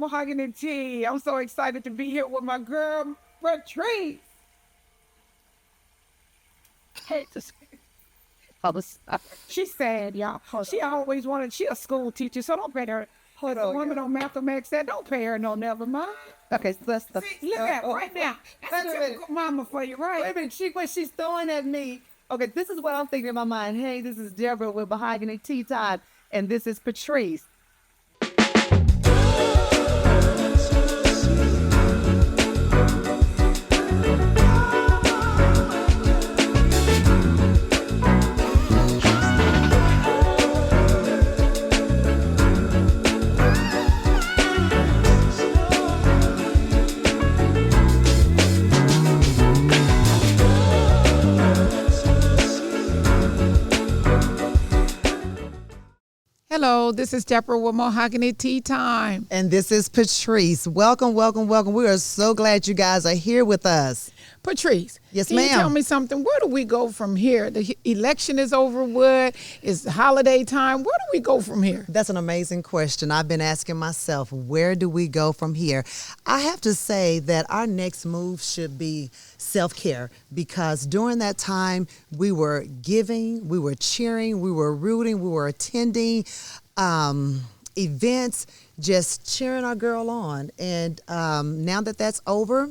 Mahogany Tea. I'm so excited to be here with my girl, Patrice. Hate to say she's sad, y'all. She always wanted, she a school teacher, so don't pay her. Hold on. Woman on mathematics said, don't pay her no, never mind. Okay, so that's the. See, look at right now. That's a typical mama for you, right? Wait a minute, what she's throwing at me. Okay, this is what I'm thinking in my mind. Hey, this is Deborah with Mahogany Tea Time, and this is Patrice. Hello, this is Deborah with Mahogany Tea Time. And this is Patrice. Welcome, welcome, welcome. We are so glad you guys are here with us. Patrice, yes, can ma'am. you tell me something? Where do we go from here? The election is over with. It's holiday time. Where do we go from here? That's an amazing question. I've been asking myself, where do we go from here? I have to say that our next move should be self-care, because during that time we were giving, we were cheering, we were rooting, we were attending events, just cheering our girl on. And now that that's over,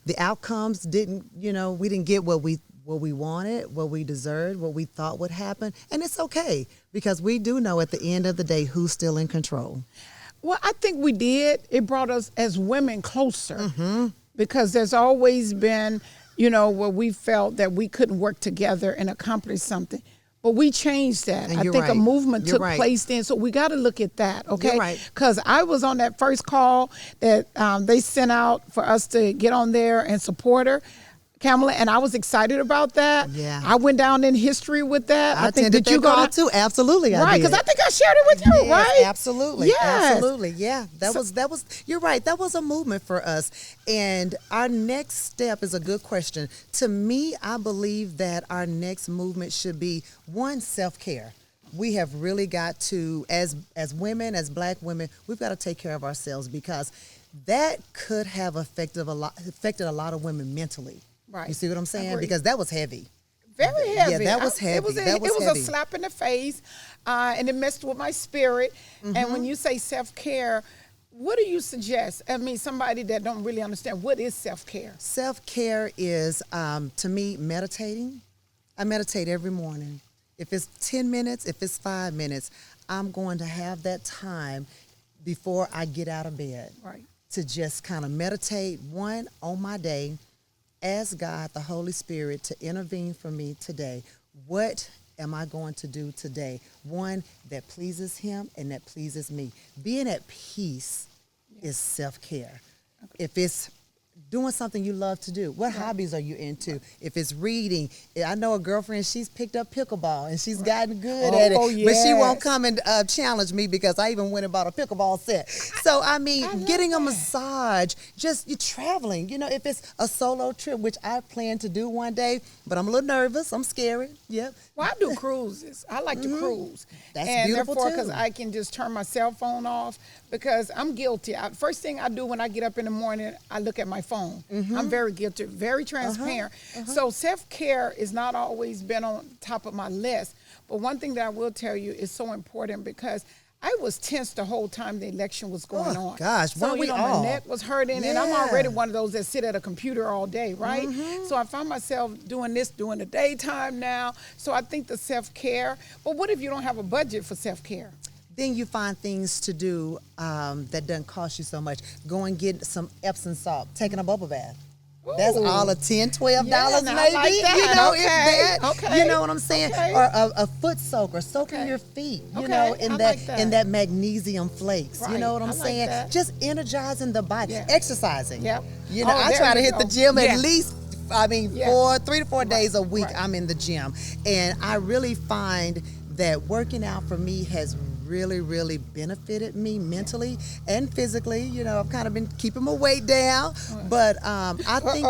the outcomes didn't, we didn't get what we wanted, what we deserved, what we thought would happen. And it's okay, because we do know at the end of the day who's still in control. Well, I think we did. It brought us as women closer, because there's always been, where we felt that we couldn't work together and accomplish something. But we changed that. And I you're think right. a movement You're took right. place then. So we got to look at that, okay? You're right. Because I was on that first call that they sent out for us to get on there and support her, Kamala, and I was excited about that. Yeah. I went down in history with that. I attended that call too. Absolutely, I right? did. Because I think I shared it with you, Yes, right? absolutely. Yes. Absolutely. Yeah. That was you're right. That was a movement for us. And our next step is a good question. To me, I believe that our next movement should be one, self-care. We have really got to, as women, as Black women, we've got to take care of ourselves, because that could have affected a lot of women mentally. Right. You see what I'm saying? Agreed. Because that was heavy. Very heavy. Yeah, that was heavy. It was heavy. a slap in the face, and it messed with my spirit. And when you say self-care, what do you suggest? I mean, somebody that don't really understand, what is self-care? Self-care is, to me, meditating. I meditate every morning. If it's 10 minutes, if it's 5 minutes, I'm going to have that time before I get out of bed. Right. To just kind of meditate, one, on my day, ask God, the Holy Spirit, to intervene for me today. What am I going to do today? One that pleases Him and that pleases me. Being at peace is self-care. Okay. If it's doing something you love to do, what hobbies are you into? If it's reading, I know a girlfriend, she's picked up pickleball and she's gotten good at it, yes. but she won't come and challenge me, because I even went and bought a pickleball set. So, I mean, getting a massage, just you traveling, if it's a solo trip, which I plan to do one day, but I'm a little nervous, I'm scared. Yep. Well, I do cruises. I like to cruise. That's and beautiful, therefore, too. because I can just turn my cell phone off, because I'm guilty. First thing I do when I get up in the morning, I look at my phone. I'm very guilty, very transparent. So self-care is not always been on top of my list. But one thing that I will tell you is so important, because I was tense the whole time the election was going on. Gosh, so, weren't we all? My neck was hurting, and I'm already one of those that sit at a computer all day, right? So I found myself doing this during the daytime now. So I think the self-care, but what if you don't have a budget for self-care? Then you find things to do that doesn't cost you so much. Go and get some Epsom salt, taking a bubble bath. That's all of $10, $12 now, maybe. like that. It's Okay. that. Okay. You know what I'm saying? Okay. Or a foot soaker, soaking your feet. You know, in I that like that. in that magnesium flakes. You Right. know what I'm I like saying? that. Just energizing the body, Yeah. exercising. Yep. You know, Oh, I there try to you hit the go. gym Yeah. at least. I mean, Yeah. 3 to 4 days a week. Right. I'm in the gym, and I really find that working out for me has really, really benefited me mentally and physically. You know, I've kind of been keeping my weight down, but I think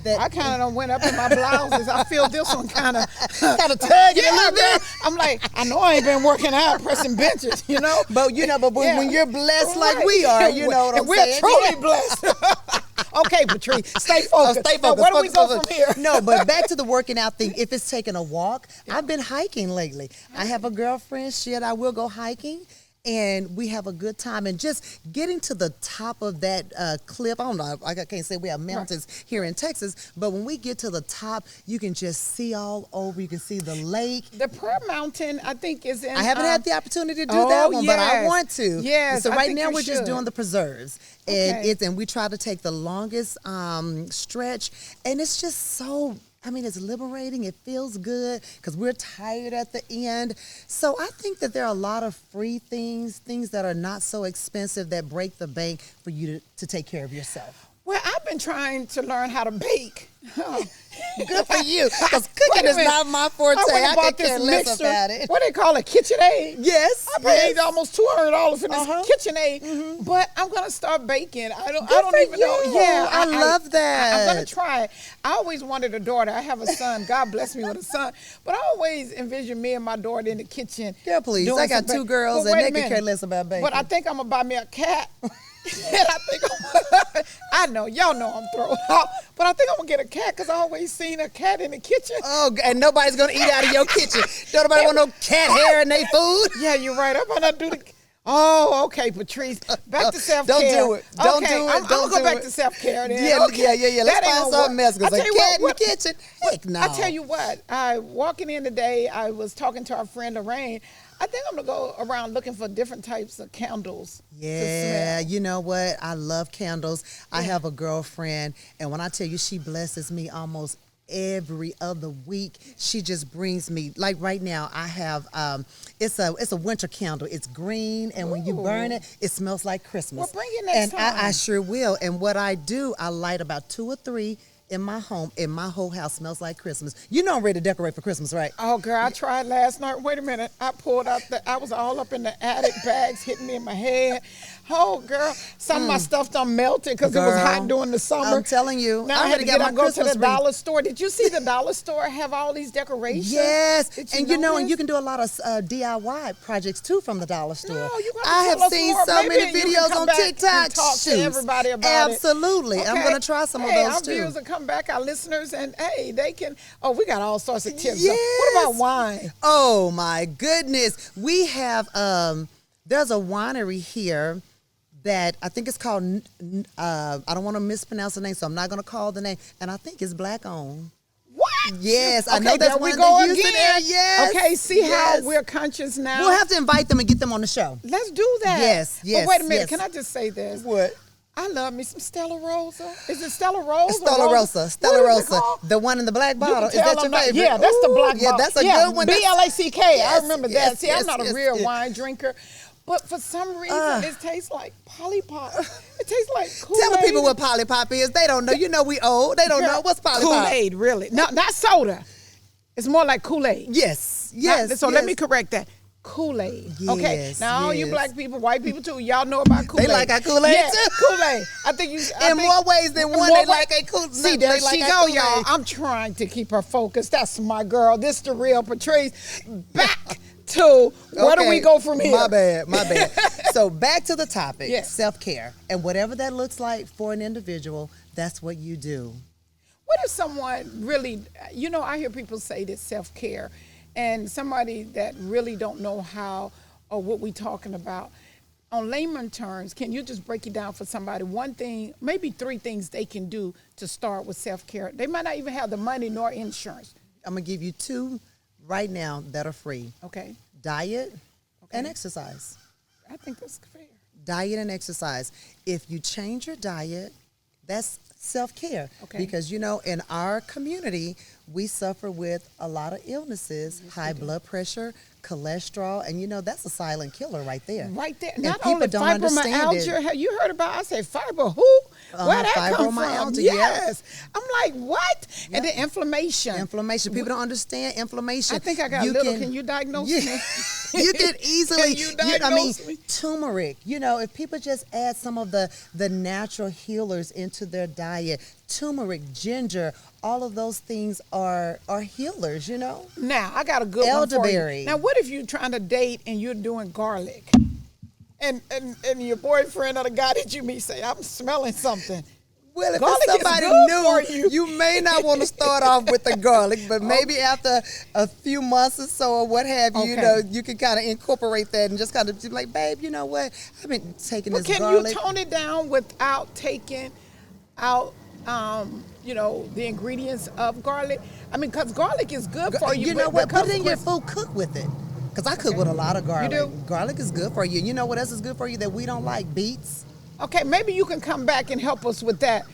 that I kind of done went up in my blouses. I feel this one kind of tugging a little bit. I'm like, I know I ain't been working out, pressing benches, you know. But when you're blessed like we are, you know what I'm saying? We're truly blessed. Okay, Patrice, stay focused. Stay focused. Now, where do we go from here? No, but back to the working out thing. If it's taking a walk, I've been hiking lately. I have a girlfriend. She and I will go hiking, and we have a good time. And just getting to the top of that cliff, I don't know, I can't say we have mountains here in Texas, but when we get to the top, you can just see all over. You can see the lake. The Prayer Mountain, I think, is in... I haven't had the opportunity to do that one, but I want to. Yes, so I right think now you we're just should. doing the preserves. Okay. And we try to take the longest stretch, and it's just so... I mean, it's liberating. It feels good because we're tired at the end. So I think that there are a lot of free things that are not so expensive that break the bank for you to take care of yourself. Well, I've been trying to learn how to bake. Good for you, because cooking is not my forte. I could care less about it. What they call a KitchenAid? Yes. I paid almost $200 for this KitchenAid, Mm-hmm. but I'm gonna start baking. I don't even you. know. Yeah, I love that. I'm gonna try it. I always wanted a daughter. I have a son. God bless me with a son. But I always envision me and my daughter in the kitchen. Yeah, please. I got two girls, and they can care less about baking. But I think I'm gonna buy me a cat. And I think I know, y'all know I'm thrown out, but I think I'm gonna get a cat because I always seen a cat in the kitchen. Oh, and nobody's gonna eat out of your kitchen. Don't nobody want no cat hair in their food. Yeah, you're right. I'm gonna do the. Oh, okay, Patrice. Back to self-care. Don't do it. Don't do it. I'm gonna go back to self-care then. Yeah, okay. yeah. Let's find something else, because a cat in the kitchen, heck no. I tell you what, walking in today, I was talking to our friend Lorraine. I think I'm gonna go around looking for different types of candles. Yeah, you know what? I love candles. I have a girlfriend, and when I tell you, she blesses me almost every other week. She just brings me, like right now, I have it's a winter candle. It's green, and when you burn it, it smells like Christmas. Well, bring it next time. I sure will. And what I do, I light about 2 or 3 in my home, and my whole house smells like Christmas. You know I'm ready to decorate for Christmas, right? Oh, girl, I tried last night. Wait a minute. I pulled out I was all up in the attic, bags hitting me in my head. Oh, girl, some of my stuff done melted because it was hot during the summer. I'm telling you. Now I had to go to the dollar store. Did you see the dollar store have all these decorations? Yes, and and you can do a lot of DIY projects too from the dollar store. No, you got to I have tell us seen more. so Maybe many you can videos come on back TikTok. and talk to everybody about it. Absolutely. Okay. I'm going to try some of Hey, those our too. viewers will come back, our listeners, and hey, they can. Oh, we got all sorts of tips. Yes. What about wine? Oh my goodness, we have there's a winery here that I think it's called, I don't want to mispronounce the name, so I'm not going to call the name, and I think it's black owned. What? Yes, I Okay, know that's there we one go of the Houston area. Yes. Okay, see yes. how we're conscious now? We'll have to invite them and get them on the show. Let's do that. Yes. But wait a minute, yes. can I just say this? What? I love me some Stella Rosa. Is it Stella Rosa? Stella Rosa. Stella Rosa. The one in the black bottle. Is that your favorite? Yeah, that's the black bottle. Yeah, that's a good one. BLACK. I remember that. Yes, See, I'm not a real wine drinker. But for some reason, it tastes like Polly Pop. It tastes like Kool-Aid. Tell the people what Polly Pop is. They don't know. You know we old. They don't know. What's Polly Pop? Kool-Aid, really. No, not soda. It's more like Kool-Aid. Yes. Let me correct that. Kool-Aid. Okay. Yes, Now all you yes. black people, white people too, y'all know about Kool-Aid. They like our Kool-Aid yeah, too. Kool-Aid. I think in more ways than one. They like a Kool-Aid. See, there she go, y'all. I'm trying to keep her focused. That's my girl. This the real Patrice. Back to where do we go from here? My bad. So back to the topic. Yes. Self-care, and whatever that looks like for an individual, that's what you do. What if someone really, I hear people say that self-care, and somebody that really don't know how or what we talking about, on layman terms, can you just break it down for somebody? One thing, maybe 3 things they can do to start with self-care. They might not even have the money nor insurance. I'm going to give you 2 right now that are free. Okay. Diet and exercise. I think that's fair. Diet and exercise. If you change your diet, that's self-care. Okay. Because, in our community, we suffer with a lot of illnesses, high blood pressure, cholesterol, and that's a silent killer right there. Right there. And Not people only don't understand fibromyalgia. it. Have you heard about, I said fiber who? Where that come from? Fibromyalgia, Yes. I'm like, what? And then inflammation. Inflammation. People don't understand inflammation. I think I got a little. Can you diagnose me? You can easily. Can you diagnose me? Turmeric. You know, if people just add some of the natural healers into their diet, turmeric, ginger, all of those things are healers. You know. Now I got a good elderberry. one for you. Now, what if you're trying to date and you're doing garlic, and your boyfriend or the guy that you meet say, "I'm smelling something." Well, if garlic it's somebody new, you may not want to start off with the garlic, but maybe after a few months or so or what have you, you know, you can kind of incorporate that and just kind of be like, babe, you know what? I've been taking this garlic. Can you tone it down without taking out, you know, the ingredients of garlic? I mean, because garlic is good for you. You know what? Put it in your food. Cook with it. Because I cook with a lot of garlic. You do? Garlic is good for you. You know what else is good for you that we don't like? Beets. Okay, maybe you can come back and help us with that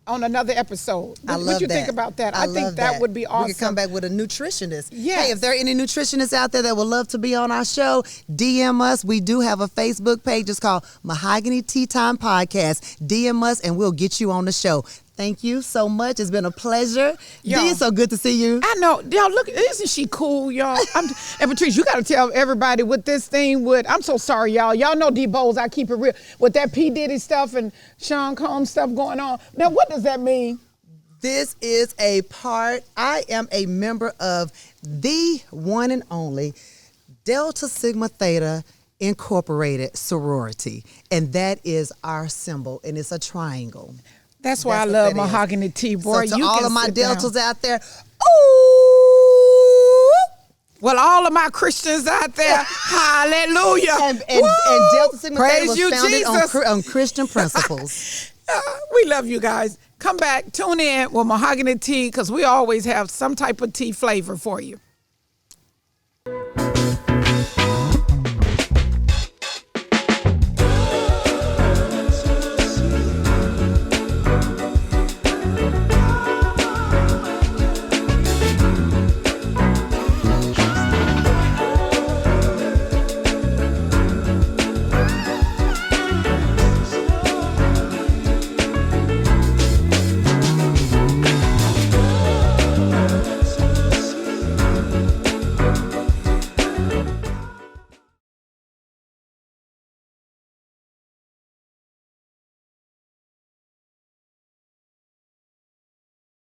on another episode. I love that. What you think about that? I think that would be awesome. We can come back with a nutritionist. Yes. Hey, if there are any nutritionists out there that would love to be on our show, DM us. We do have a Facebook page. It's called Mahogany Tea Time Podcast. DM us and we'll get you on the show. Thank you so much. It's been a pleasure. Dee, it's so good to see you. I know. Y'all, look, isn't she cool, y'all? And Patrice, you got to tell everybody what this thing would. I'm so sorry, y'all. Y'all know D Bowles, I keep it real. With that P. Diddy stuff and Sean Combs stuff going on. Now, what does that mean? This is a part. I am a member of the one and only Delta Sigma Theta Incorporated sorority. And that is our symbol. And it's a triangle. That's why I love mahogany tea, boy. So to all of my deltas out there, ooh. Well, all of my Christians out there, hallelujah. And Delta Sigma Theta was founded on Christian principles. We love you guys. Come back, tune in with Mahogany Tea, because we always have some type of tea flavor for you.